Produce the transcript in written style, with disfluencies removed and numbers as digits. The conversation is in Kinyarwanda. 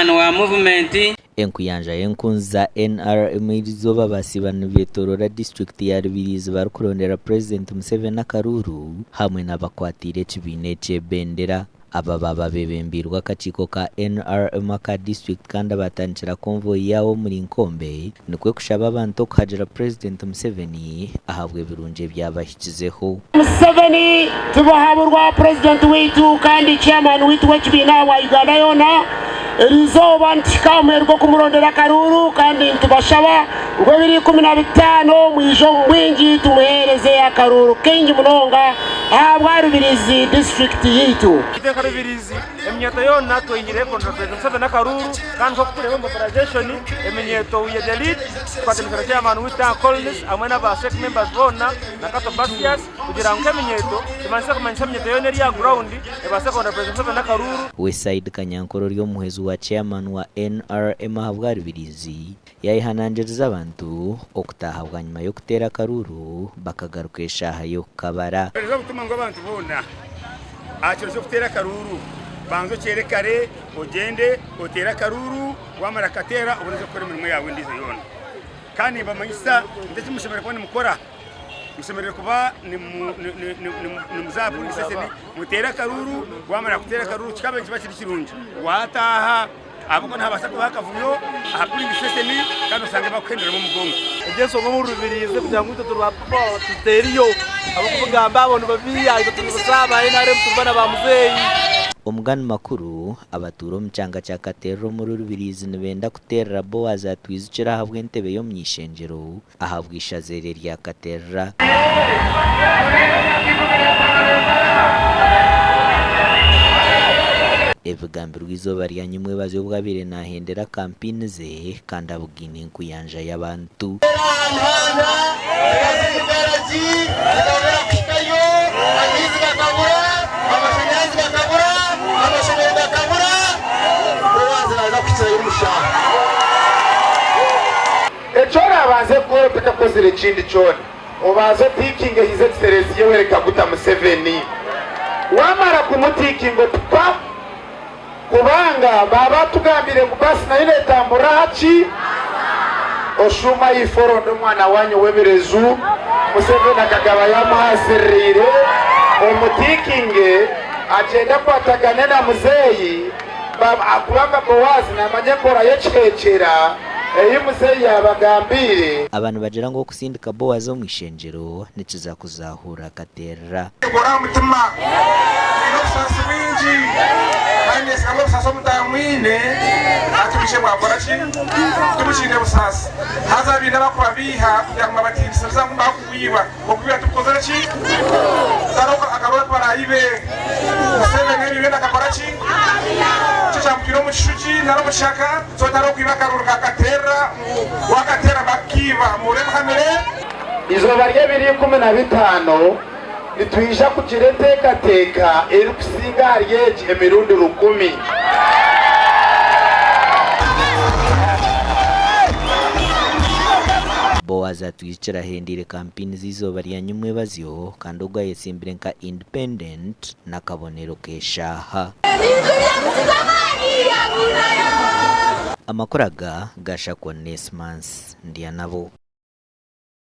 chairman wa movement enkuyanja yenkunza NRM izoba basibana betorora district ya Rubirizi barukurondera President Museveni Akaruru hamwe n'abakwatire kibine cy'ebendera aba baba bebembirwa akakiko ka NRM ka district kandi batangira convoy yawo muri Nkombe nikwe kushaba abantu kuhagera President Museveni ahabwe birunje byabashyizeho Museveni tubahaburwa President witu kandi chairman witu w'ekibina wa Uganda yona rizoba ntikamerwa kumurondera Akaruru kandi tubashaba ngo 2015 mwijo mwingi tumuhereze Akaruru kengi munonga ahabwa Rubirizi district yitu Rubirizi emnyeto yona toyingire kontra President Museveni Akaruru kandi ko kutureba mobilization emnyeto ya delete kwatemekera chairman wita Collins amwana ba sec members bona nakato Bastias kugira ngo emnyeto tumanisa kumanyisa emnyeto yona eri ya ground ebase kontra President Museveni Akaruru Westside Kanyankoro ryo muhezu wa chairman wa NRM ahabwa Rubirizi yayihanangiriza abantu okutahabwa nyuma yo kutera Akaruru bakagarukesha hayo kabara ngo abantu bona akiro cyo kutera Akaruru banzo cyerekare ogende otera Akaruru wamara katera uboneze kuri mirimo yawe ndize yona kandi bamanyisa ndetse mushemere kubona mukora mushemere kuba ni muzapu niseseni mutera Akaruru wamara kutera Akaruru kikabe kiba kiri kirunje wataha abako ntabasha kubakavuyo ahakuri niseseni kandi usange bakwendera mu mugongo ejeso ngo mu Rubirizi kugira ngo turwapa tuteriyo abakugamba abantu babiya ibutubusaba NRM tubana ba muzeyi omugani makuru abaturo mchanga cya Katero muri Rubirizi nibenda kutera Boaz atwizukira habwe entebe yo myishenjero ahabwisha zere rya Katera ebigambirwa izoba rya nyumwe bazobwabire nahendera campaign ze kandi abugine nkuyanja y'abantu echora abanze ko pekakozere ikindi cyone ubazo tikinge His Excellency Yoweri Kaguta Museveni wamara kumutikingo tupa kubanga baba tugambire kubasi na ile tamburachi oshuma yiforondo mwana wanyu webirezu Museveni akagaba yamuhasirire omutikinge agenda kwatagane na muzeyi akubanga Boaz na manyekora yecekera eyi muzeyi yabagambire abantu bagera ngo kusindika Boaz zo mwishenjero nikiza kuzahura Katera gora mutima n'obusasi bwingi kandi sikamo busasi omutayamwine atubishe bwakorachi tubushinge busasi haza bintu bakubabiha kugira ngo batinisiza ngo bakubiba okubiba tukozera ki zaroko akarora twarayibe Museveni n'ibibenda akakorachi cyamukiro mu kishuki naro mushaka zotaro kwiba Akaruru ka Katera wakatera bakiba mure muhamere izoba rye 2015 nitwisha kukire teka eri kusinga haryeje emirundi 10 Boaz atwicira hendire campaign zizoba rya nyumwe bazyo kandi ubwo yesimbire nka independent nakabonero keshaha amakuraga gashakwa Nesmans ndiya nabo